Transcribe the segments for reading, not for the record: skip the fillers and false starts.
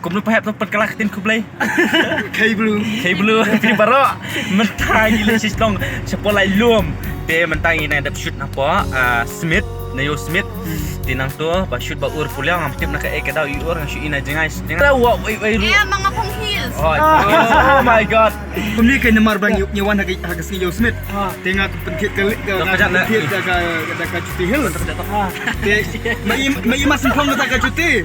Kum lupa hep tempat kalah tin kublai. Kai blue Pi baro mentangi lesis dong sepolai lum. Dia mentangi nang dap shoot napa Smith Nayo Smith tinang tu ba shoot ba ur pulang am tip nak ek daw ur ang shoot ina jengai. Jengai wa wai Eh, mga pong heels. Oh my god. Kumni kay namar bang nyawan hagas ni Joe Smith. Tengah ku penkit kali ka penkit ka cuti hil. Mai mas phong ta ka cuti.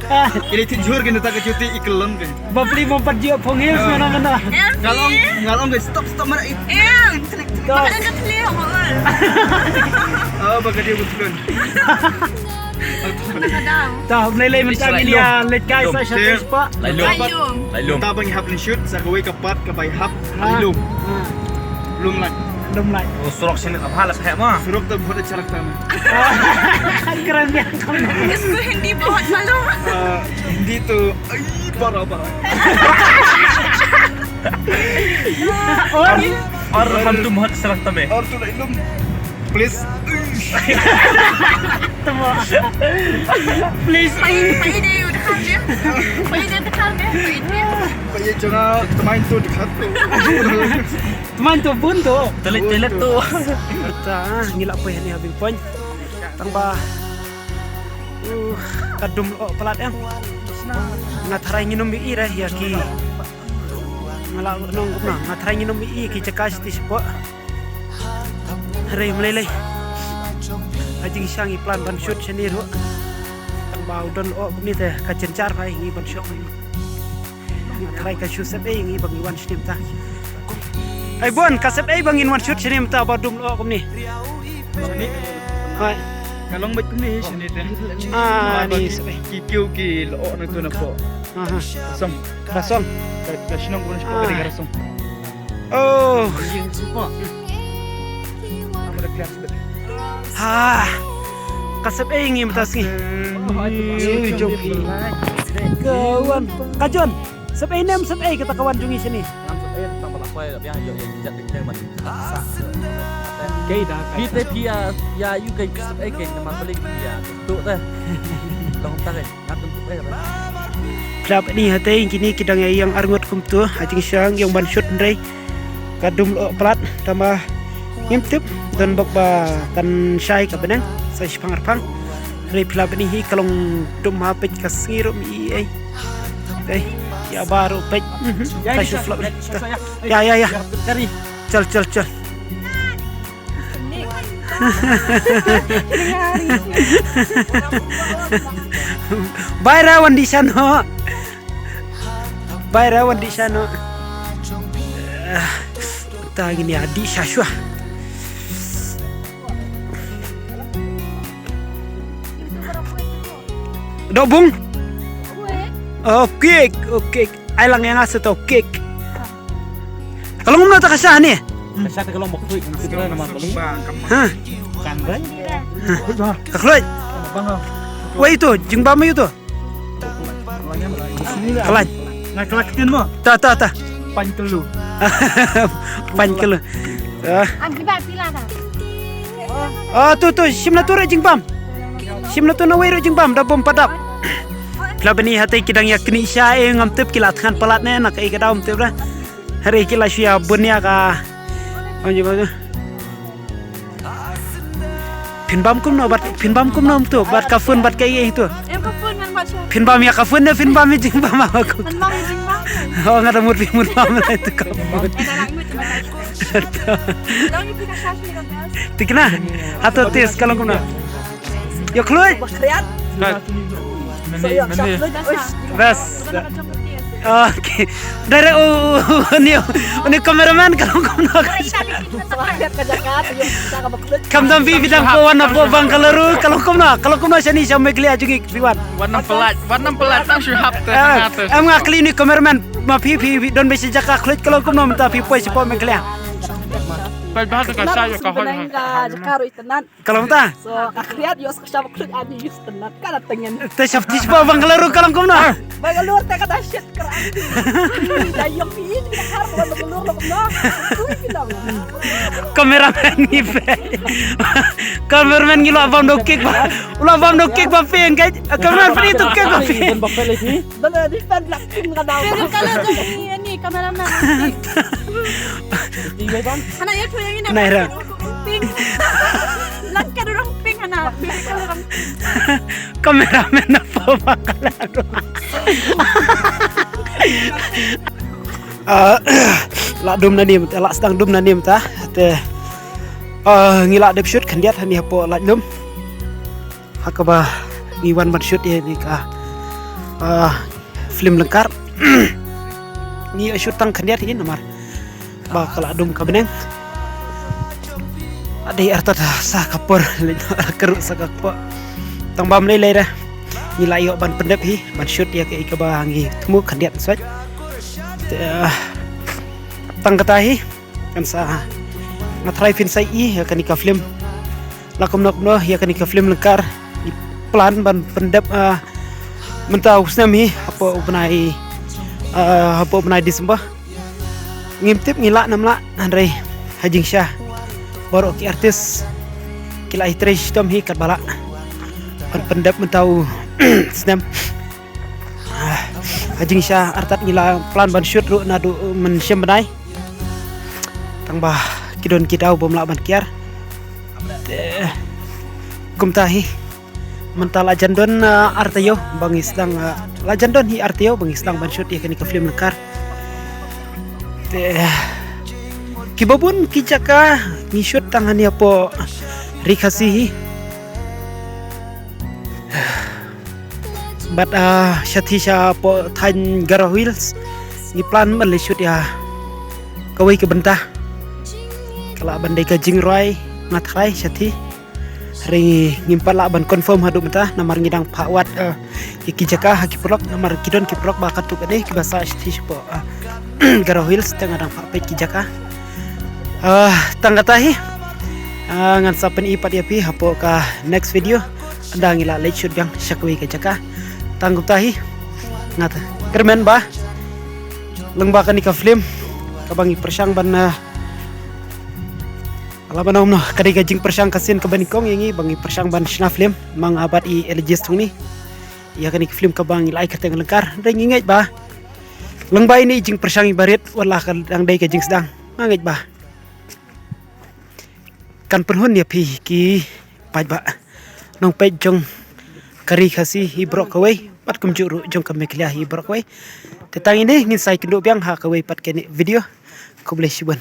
Ini tijur kan ta ka cuti ikelon kan. Bapli memperjiwa penghil mana-mana. Ngalong guys stop mana itu. Bakit ang gatli ako ul. Baka dia betul. Nakadaw. Tahu nilai mentang ini ya let guys saya satu pak. Lai lum. Tabang hap ni shoot sa kawai kapat kabay hap lum. Lum lang. Belum lagi. Oh surok sini apa halas hep mah. Surok ta bhot charak ta. Keren ya. Gusto hindi buhat malong. Hindi to ay para. Or ham tu mohon serak tabe. Or tu lai lum. Please. Please. Pwede yun kanya. Pwede yun kanya. Pwede jangan teman tu dekat tu. Teman tu pun tu. Telit tu. Kita ngilak apa ni habis poin. Tambah. Kadum pelat yang. Ngatarai nginum bi ira ya ki. Malah nong na ngatarai nginum bi ki cekas ti sepo. Hari meleleh. Ajing sangi plan ban shoot sendiri. Tambah udon ni teh kacencar pai ngi ban shoot. Ngatarai ka shoot sep ngi bang iwan snim ta. Ai bon kasep bangin one shoot sini mta badum lo kom ni. Sini. Hai. Kalong baik ni sini teh. Ni kikiu ki lo na tu na po. Som. Rasong. Ka sinong ko na siya kari karasong. Oh. Amra class bet. Ha. Kasep ngi mta sini. Joki. Kawan. Kajon. Sep nem sep kita kawan jungi sini. Cây đã Pi te pi ya you kai ai kai nama balik ya tu teh. Long ta kai ngap tu ai kan. Club ni hati kini kita yang arngot kum tu ajing siang yang ban shoot ndai kadum lo plat tambah ngintip dan bakba kan syai ka benang sai pangarpang re club ni hi kalong dum ha pej kasiro mi ai dai ya baru pej ta shoot flop ya Cari. Chal Bayrawan di sana. Ta gini adi syashwa. Dobung. Oke. Ailang yang asa tau kek. Kalau ngomong tak kasah ni. Kasih ke kelompok tu itu nama balik. Hah. Kandai. Kakloy. Wah itu, jeng bama itu. Kalan. Nak kelaktin mo. Ta. Pankelu. Pankelu. Ang ba pila ka? Oh tu simna tu jeng bam. Simna tu nawai jeng bam dah bom padap. Kelab ni hati kidang ya kini syai ngamtip kilat kan pelatnya nak ikat dalam tip dah. Hari kila syia bunya ka. Anjing bagus. Pinbam kum no tu bat kafun bat kaya itu. Em ka phone man ba siya? Pinbam ya kafun na pinbam ya jeng bam aku. Ang mga jing ba? Oh ngata murpi bam lah itu kafun. Lang yung pinakasashi ng gas. Tikna. Atau tes kalau kum na. Yo kloy. Bakriat? Meni. Bas. Oke. Dari ni kameraman kalau kum na. Kam dam vi bidang po wana po bang kalau kum na sini sampai klia juga riwan. Warna pelat tang syu hap teh. Am ngakli ni kameraman ma pi don besi jaka klit kalau kum na mta pi po si po meklia. Pai bahas ka saya ka hol. Karo itenan. Kalau mta So, akriat yos kasama klut ani yus tenan. Kana tengen. te safti po bang kalau kum na. Magalur teka na shit kerang. Dayong piit kita harap magalur lo kemana? Kuy bilang. Kameraman ngipe. Kameraman ngilo abang dokik ba. Ulah abang dokik ba peng kay. Kameraman free to kek ba peng. Dala di fan lakin ka daw. Pero kalau tuh ini kameramen. Anak itu yang ini. Naira. Pink. Langkah orang pink anak. Kalau orang Kameraman na po makalaro. Dum na nim, la stang dum na nim ta. Te ngila dep shoot kandiat hani po la dum. Hakaba ngiwan ban shoot ye ni ka. Film lengkar. Ni shoot tang kandiat ini nomor. Ba kala dum ka beneng. Ade arta sa kapor keruk sa kapor. Tang bam lei dah. Nilai yo ban pendep hi, ban shoot ya ke ikaba ngi temu kandiat swat. Tang katahi kan sa ngatrai fin sai i ya kan ka film. Lakum nok no ya kan ka film lengkar. Plan ban pendep mentau snami apa upnai Desember. Ngimtip ngila namla Andre Hajing Syah. Baru ki artis kila itrish tom hi kat bala. Pendap mentau snam Hajing Syah artat ngila plan ban shoot ru nadu men syem benai tang bah kidon kidau bomla ban kiar kumtahi mental ajandon artayo bangis dang lajandon hi artayo bangis dang ban shoot ya kini ke film lekar kibabun kijaka ngisut tangan ya po rikasihi but Shatisha po Than Garo Wheels ni plan man le shoot ya kawai ke bentah kala bandai ka jingrai ngatrai Shati hari ngimpan la ban confirm hadu bentah namar ngidang Pak Wat ki jaka haki prok namar kidon ki prok bakat tu kene ki bahasa Shatisha po Garo Wheels tengah dang Pak Pek ki jaka tanggatahi ngan sapen ipat ya pi hapo ka next video anda ngila late shoot yang syakwi ke jaka tanggup tahi ngat kermen ba lengbakan ika film kabangi persang ban alaban omno kadi gajing persang kasin kabanikong yangi bangi persang ban shna film mang abad I eliges tung ni ya kan ika film kabangi like teng lengkar dai nginget ba lengba ini jing persang ibarit wala kadang dai gajing sedang nganget ba kan penhun ya pi ki paj ba nong pej jong kari khasi hi brok kawai pat kum juru jong kam meklia hi brok kawai tetang ini ngin sai kenduk biang ha kawai pat kene video ko boleh siban